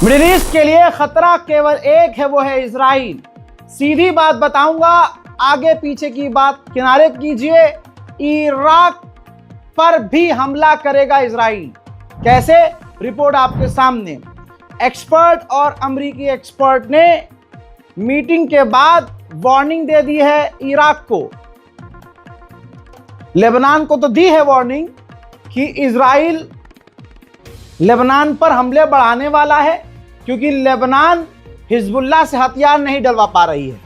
Middle east के लिए खतरा केवल एक है, वो है इजराइल। सीधी बात बताऊंगा, आगे पीछे की बात किनारे कीजिए। इराक पर भी हमला करेगा इजराइल। कैसे? रिपोर्ट आपके सामने। एक्सपर्ट और अमेरिकी एक्सपर्ट ने मीटिंग के बाद वार्निंग दे दी है इराक को। लेबनान को तो दी है वार्निंग कि इजराइल लेबनान पर हमले बढ़ाने वाला है, क्योंकि लेबनान हिजबुल्लाह से हथियार नहीं डलवा पा रही है।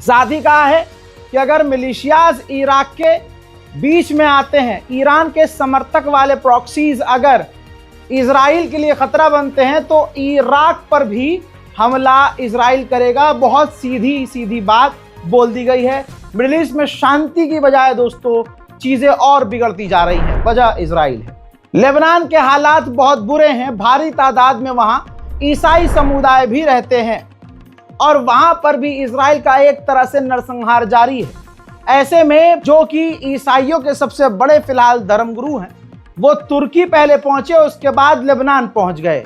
साथ ही कहा है कि अगर मिलिशियाज इराक के बीच में आते हैं, ईरान के समर्थक वाले प्रॉक्सीज अगर इजराइल के लिए खतरा बनते हैं, तो इराक पर भी हमला इजराइल करेगा। बहुत सीधी सीधी बात बोल दी गई है। मिडिल ईस्ट में शांति की बजाय दोस्तों चीजें और बिगड़ती जा रही हैं। वजह इजराइल है। लेबनान के हालात बहुत बुरे हैं। भारी तादाद में वहां ईसाई समुदाय भी रहते हैं और वहां पर भी इजराइल का एक तरह से नरसंहार जारी है। ऐसे में जो कि ईसाइयों के सबसे बड़े फिलहाल धर्मगुरु हैं, वो तुर्की पहले पहुंचे, उसके बाद लेबनान पहुंच गए।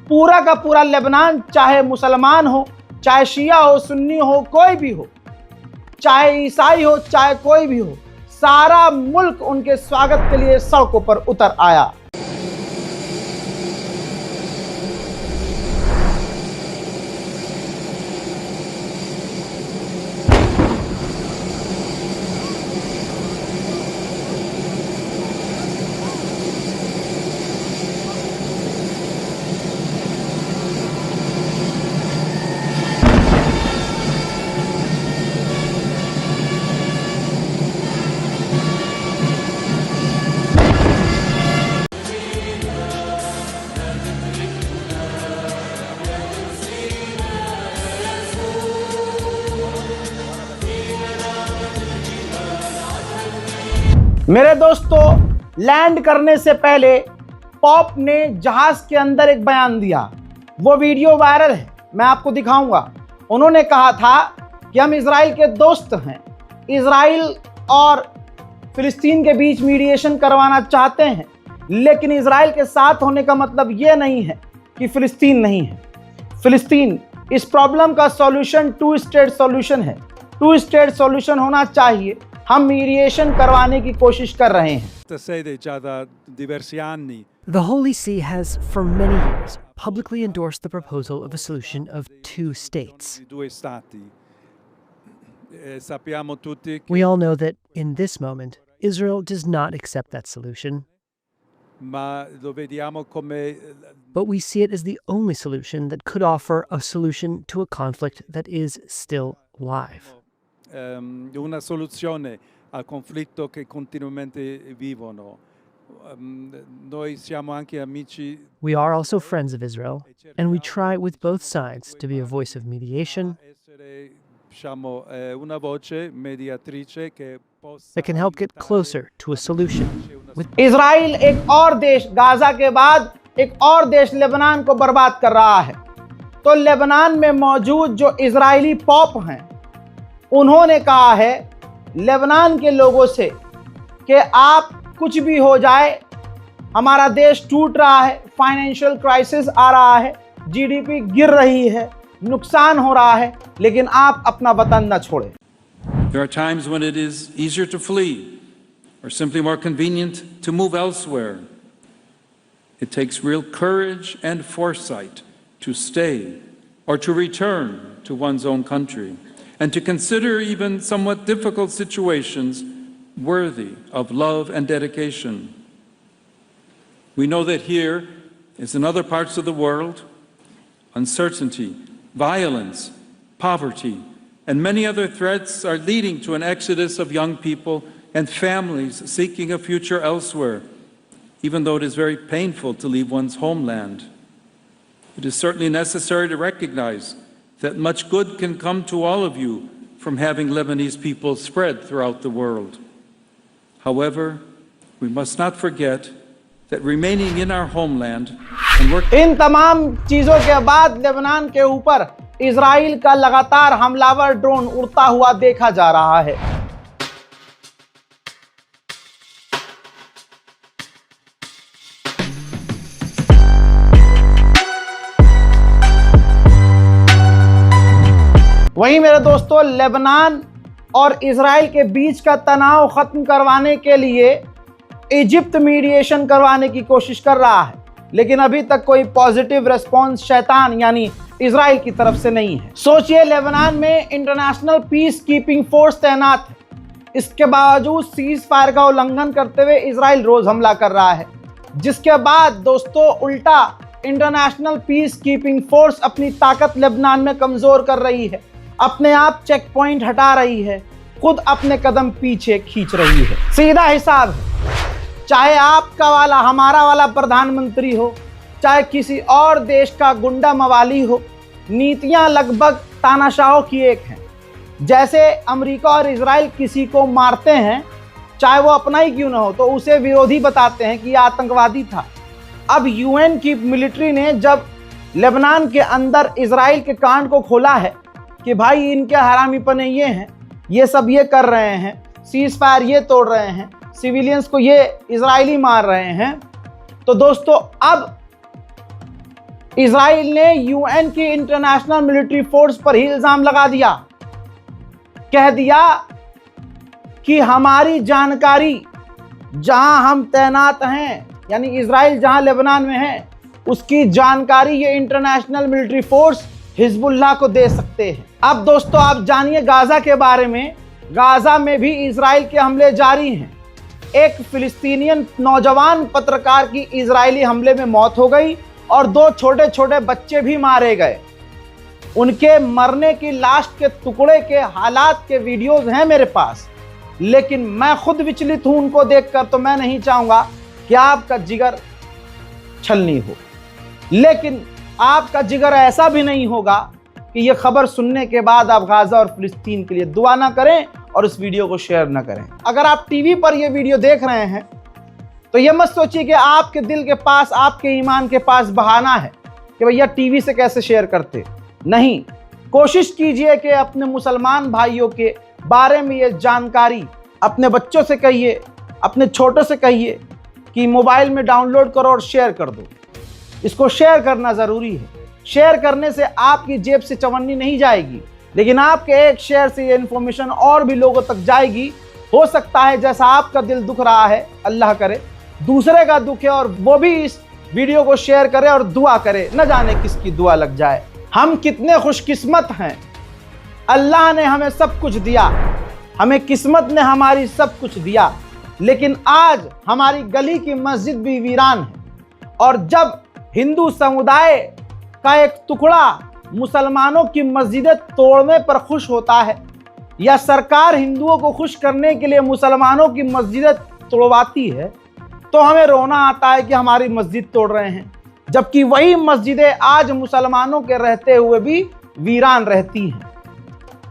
पूरा का पूरा लेबनान, चाहे मुसलमान हो, चाहे शिया हो, सुन्नी हो, कोई भी हो, चाहे ईसाई हो, चाहे कोई भी हो, सारा मुल्क उनके स्वागत के लिए सड़कों पर उतर आया। मेरे दोस्तों, लैंड करने से पहले पॉप ने जहाज के अंदर एक बयान दिया। वो वीडियो वायरल है, मैं आपको दिखाऊंगा। उन्होंने कहा था कि हम इजराइल के दोस्त हैं, इजराइल और फिलिस्तीन के बीच मीडिएशन करवाना चाहते हैं, लेकिन इजराइल के साथ होने का मतलब ये नहीं है कि फिलिस्तीन नहीं है। फिलिस्तीन इस प्रॉब्लम का सॉल्यूशन टू स्टेट सॉल्यूशन है। टू स्टेट सॉल्यूशन होना चाहिए। हम मीडिएशन करवाने की कोशिश कर रहे हैं। The Holy See has, for many years, publicly endorsed the proposal of a solution of two states. We all know that, in this moment, Israel does not accept that solution. But we see it as the only solution that could offer a solution to a conflict that is still live. Una soluzione al conflitto che continuamente vivono. Noi siamo anche amici. We are also friends of Israel, and we try with both sides to be a voice of mediation Una voce mediatrice that can help get closer to a solution. Israel एक और देश, Gaza के बाद एक और देश Lebanon को बर्बाद कर रहा है। तो लेबनान में मौजूद जो इजरायली पॉप हैं, उन्होंने कहा है लेबनान के लोगों से कि आप कुछ भी हो जाए, हमारा देश टूट रहा है, फाइनेंशियल क्राइसिस आ रहा है, जीडीपी गिर रही है, नुकसान हो रहा है, लेकिन आप अपना वतन न छोड़ें। There are times when it is easier to flee or simply more convenient to move elsewhere. It takes real courage and foresight to stay or to return to one's own country, and to consider even somewhat difficult situations worthy of love and dedication. We know that here, as in other parts of the world, uncertainty, violence, poverty, and many other threats are leading to an exodus of young people and families seeking a future elsewhere, even though it is very painful to leave one's homeland. It is certainly necessary to recognize that much good can come to all of you from having Lebanese people spread throughout the world. However, we must not forget that remaining in our homeland and working. इन तमाम चीजों के बाद Lebanon के ऊपर Israel का लगातार हमलावर drone उड़ता हुआ देखा जा रहा है। वहीं मेरे दोस्तों, लेबनान और इजराइल के बीच का तनाव खत्म करवाने के लिए इजिप्ट मीडिएशन करवाने की कोशिश कर रहा है, लेकिन अभी तक कोई पॉजिटिव रिस्पॉन्स शैतान यानी इजराइल की तरफ से नहीं है। सोचिए, लेबनान में इंटरनेशनल पीस कीपिंग फोर्स तैनात है, इसके बावजूद सीज फायर का उल्लंघन करते हुए इजराइल रोज हमला कर रहा है, जिसके बाद दोस्तों उल्टा इंटरनेशनल पीस कीपिंग फोर्स अपनी ताकत लेबनान में कमजोर कर रही है, अपने आप चेक पॉइंट हटा रही है, खुद अपने कदम पीछे खींच रही है। सीधा हिसाब है, चाहे आपका वाला हमारा वाला प्रधानमंत्री हो, चाहे किसी और देश का गुंडा मवाली हो, नीतियां लगभग तानाशाहों की एक हैं। जैसे अमेरिका और इजराइल किसी को मारते हैं, चाहे वो अपना ही क्यों ना हो, तो उसे विरोधी बताते हैं कि यह आतंकवादी था। अब यूएन की मिलिट्री ने जब लेबनान के अंदर इजराइल के कांड को खोला है कि भाई इनके हरामीपने ये हैं, ये सब ये कर रहे हैं, सीज फायर ये तोड़ रहे हैं, सिविलियंस को ये इजरायली मार रहे हैं, तो दोस्तों अब इजराइल ने यूएन की इंटरनेशनल मिलिट्री फोर्स पर ही इल्जाम लगा दिया, कह दिया कि हमारी जानकारी जहां हम तैनात हैं, यानी इजराइल जहां लेबनान में है, उसकी जानकारी ये इंटरनेशनल मिलिट्री फोर्स हिजबुल्लाह को दे सकते हैं। अब दोस्तों आप जानिए गाजा के बारे में। गाजा में भी इजराइल के हमले जारी हैं। एक फिलिस्तीनियन नौजवान पत्रकार की इजरायली हमले में मौत हो गई और 2 छोटे छोटे बच्चे भी मारे गए। उनके मरने की लाश के टुकड़े के हालात के वीडियोस हैं मेरे पास, लेकिन मैं खुद विचलित हूं उनको देखकर। तो मैं नहीं चाहूंगा कि आपका जिगर छलनी हो, लेकिन आपका जिगर ऐसा भी नहीं होगा कि यह खबर सुनने के बाद आप गाजा और फिलिस्तीन के लिए दुआ ना करें और इस वीडियो को शेयर ना करें। अगर आप टीवी पर यह वीडियो देख रहे हैं तो यह मत सोचिए कि आपके दिल के पास, आपके ईमान के पास बहाना है कि भैया टीवी से कैसे शेयर करते। नहीं, कोशिश कीजिए कि अपने मुसलमान भाइयों के बारे में ये जानकारी अपने बच्चों से कहिए, अपने छोटों से कहिए कि मोबाइल में डाउनलोड करो और शेयर कर दो। इसको शेयर करना ज़रूरी है। शेयर करने से आपकी जेब से चवन्नी नहीं जाएगी, लेकिन आपके एक शेयर से ये इन्फॉर्मेशन और भी लोगों तक जाएगी। हो सकता है जैसा आपका दिल दुख रहा है, अल्लाह करे दूसरे का दुख है और वो भी इस वीडियो को शेयर करे और दुआ करे, न जाने किसकी दुआ लग जाए। हम कितने खुशकिस्मत हैं, अल्लाह ने हमें सब कुछ दिया, हमें किस्मत ने हमारी सब कुछ दिया, लेकिन आज हमारी गली की मस्जिद भी वीरान है। और जब हिंदू समुदाय का एक टुकड़ा मुसलमानों की मस्जिदें तोड़ने पर खुश होता है, या सरकार हिंदुओं को खुश करने के लिए मुसलमानों की मस्जिदें तोड़वाती है, तो हमें रोना आता है कि हमारी मस्जिद तोड़ रहे हैं, जबकि वही मस्जिदें आज मुसलमानों के रहते हुए भी वीरान रहती हैं।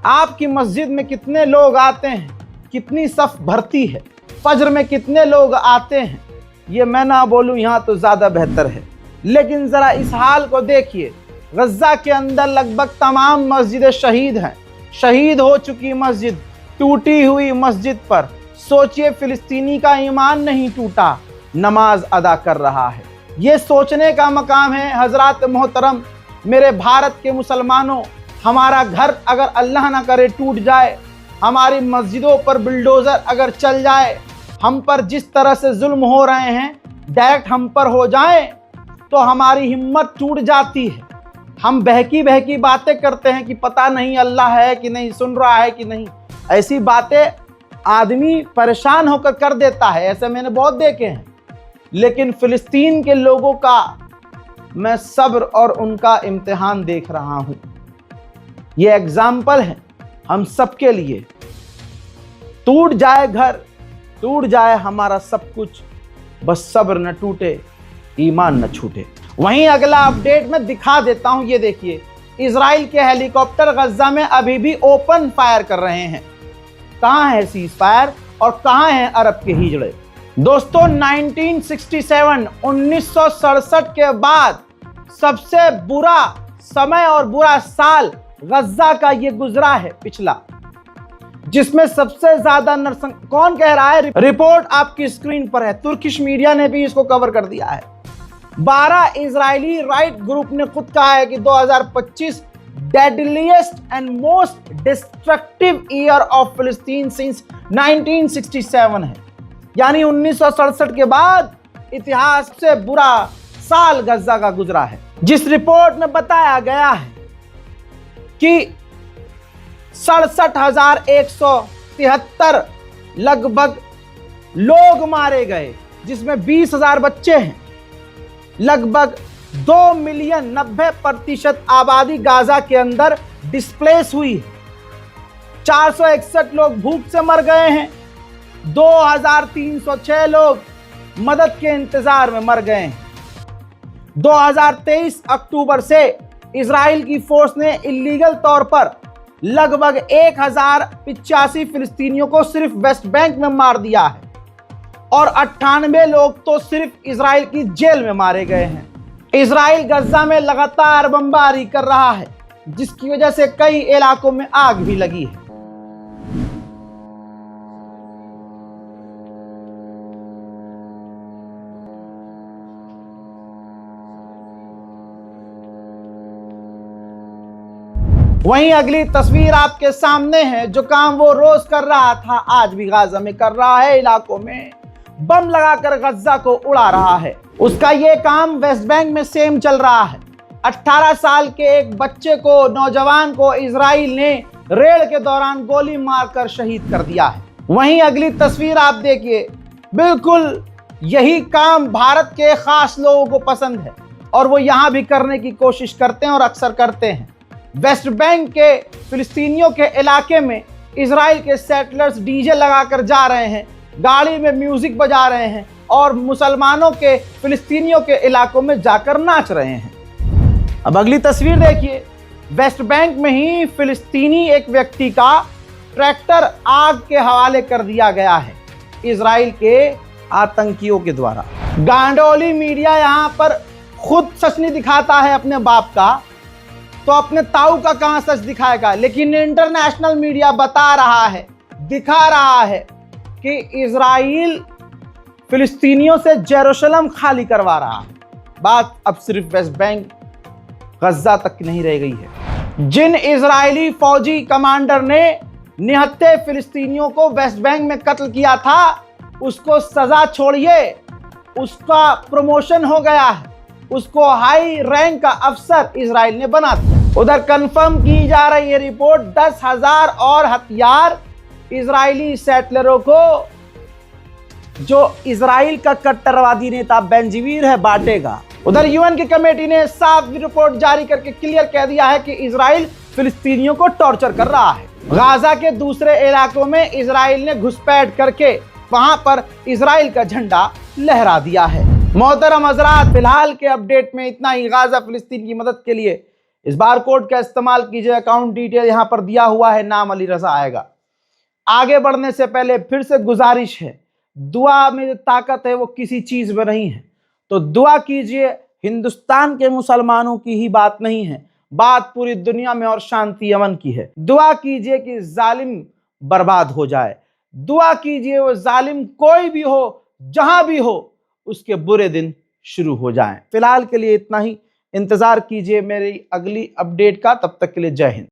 आपकी मस्जिद में कितने लोग आते हैं, कितनी सफ भरती है, फज्र में कितने लोग आते हैं, ये मैं ना बोलूं यहाँ तो ज़्यादा बेहतर है। लेकिन ज़रा इस हाल को देखिए, गज़ा के अंदर लगभग तमाम मस्जिदें शहीद हैं। शहीद हो चुकी मस्जिद, टूटी हुई मस्जिद पर सोचिए फिलिस्तीनी का ईमान नहीं टूटा, नमाज अदा कर रहा है। ये सोचने का मकाम है हजरात मोहतरम, मेरे भारत के मुसलमानों, हमारा घर अगर अल्लाह ना करे टूट जाए, हमारी मस्जिदों पर बुलडोज़र अगर चल जाए, हम पर जिस तरह से जुल्म हो रहे हैं डायरेक्ट हम पर हो जाए, तो हमारी हिम्मत टूट जाती है। हम बहकी बहकी बातें करते हैं कि पता नहीं अल्लाह है कि नहीं, सुन रहा है कि नहीं। ऐसी बातें आदमी परेशान होकर कर देता है, ऐसे मैंने बहुत देखे हैं। लेकिन फ़िलिस्तीन के लोगों का मैं सब्र और उनका इम्तिहान देख रहा हूँ। ये एग्जाम्पल है हम सबके लिए। टूट जाए घर, टूट जाए हमारा सब कुछ, बस सब्र न टूटे, ईमान न छूटे। वहीं अगला अपडेट मैं दिखा देता हूं, ये देखिए, इजराइल के हेलीकॉप्टर गज़ा में अभी भी ओपन फायर कर रहे हैं। कहां है सीज फायर और कहां है अरब के हिजड़े? दोस्तों 1967 के बाद सबसे बुरा समय और बुरा साल गज़ा का ये गुजरा है पिछला, जिसमें सबसे ज्यादा कौन कह रहा है? रिपोर्ट आपकी स्क्रीन पर है, तुर्किश मीडिया ने भी इसको कवर कर दिया है। 12 इजरायली राइट ग्रुप ने खुद कहा है कि 2025 deadliest and most destructive year of Palestine since 1967 है। यानी 1967 के बाद इतिहास से बुरा साल गजा का गुजरा है, जिस रिपोर्ट में बताया गया है कि 67,173 लगभग लोग मारे गए, जिसमें 20,000 बच्चे हैं। लगभग 2 मिलियन 90% आबादी गाजा के अंदर डिस्प्लेस हुई है। 461 लोग भूख से मर गए हैं। 2306 लोग मदद के इंतजार में मर गए हैं। 2023 अक्टूबर से इजराइल की फोर्स ने इलीगल तौर पर लगभग 1085 फिलिस्तीनियों को सिर्फ वेस्ट बैंक में मार दिया है और 98 लोग तो सिर्फ इजराइल की जेल में मारे गए हैं। इजराइल गजा में लगातार बमबारी कर रहा है, जिसकी वजह से कई इलाकों में आग भी लगी है। वहीं अगली तस्वीर आपके सामने है। जो काम वो रोज कर रहा था आज भी गाजा में कर रहा है। इलाकों में बम लगाकर गजा को उड़ा रहा है। उसका ये काम वेस्ट बैंक में सेम चल रहा है। 18 साल के एक बच्चे को, नौजवान को इजराइल ने रेड के दौरान गोली मारकर शहीद कर दिया है। वहीं अगली तस्वीर आप देखिए, बिल्कुल यही काम भारत के खास लोगों को पसंद है और वो यहां भी करने की कोशिश करते हैं और अक्सर करते हैं। वेस्ट बैंक के फिलिस्तीनियों के इलाके में इजराइल के सेटलर्स डीजे लगाकर जा रहे हैं, गाड़ी में म्यूजिक बजा रहे हैं और मुसलमानों के, फिलिस्तीनियों के इलाकों में जाकर नाच रहे हैं। अब अगली तस्वीर देखिए, वेस्ट बैंक में ही फिलिस्तीनी एक व्यक्ति का ट्रैक्टर आग के हवाले कर दिया गया है इजराइल के आतंकियों के द्वारा। गांडोली मीडिया यहां पर खुद सच नहीं दिखाता है अपने बाप का, तो अपने ताऊ का कहां सच दिखाएगा। लेकिन इंटरनेशनल मीडिया बता रहा है, दिखा रहा है कि इजराइल फिलिस्तीनियों से जेरूशलम खाली करवा रहा है। बात अब सिर्फ वेस्ट बैंक, गजा तक नहीं रह गई है। जिन इजरायली फौजी कमांडर ने निहत्थे फिलिस्तीनियों को वेस्ट बैंक में कत्ल किया था, उसको सजा छोड़िए, उसका प्रमोशन हो गया है, उसको हाई रैंक का अफसर इजराइल ने बना दिया। उधर कंफर्म की जा रही है रिपोर्ट, 10,000 और हथियार इजरायली सेटलरों को, जो इजराइल का कट्टरवादी नेता बेंजीवीर है, बांटेगा। उधर यूएन की कमेटी ने साफ रिपोर्ट जारी करके क्लियर कह दिया है कि इजराइल फिलिस्तीनियों को टॉर्चर कर रहा है। गाजा के दूसरे इलाकों में इजराइल ने घुसपैठ करके वहां पर इजराइल का झंडा लहरा दिया है। मोहतरम हज़रात, फिलहाल के अपडेट में इतना ही। गाजा फिलिस्तीन की मदद के लिए इस बार कोड का इस्तेमाल कीजिए। अकाउंट डिटेल यहां पर दिया हुआ है, नाम अली रजा आएगा। आगे बढ़ने से पहले फिर से गुजारिश है, दुआ में जो ताकत है वो किसी चीज में नहीं है, तो दुआ कीजिए। हिंदुस्तान के मुसलमानों की ही बात नहीं है, बात पूरी दुनिया में और शांति अमन की है। दुआ कीजिए कि जालिम बर्बाद हो जाए। दुआ कीजिए वो जालिम कोई भी हो, जहां भी हो, उसके बुरे दिन शुरू हो जाएं। फिलहाल के लिए इतना ही। इंतजार कीजिए मेरी अगली अपडेट का। तब तक के लिए जय हिंद।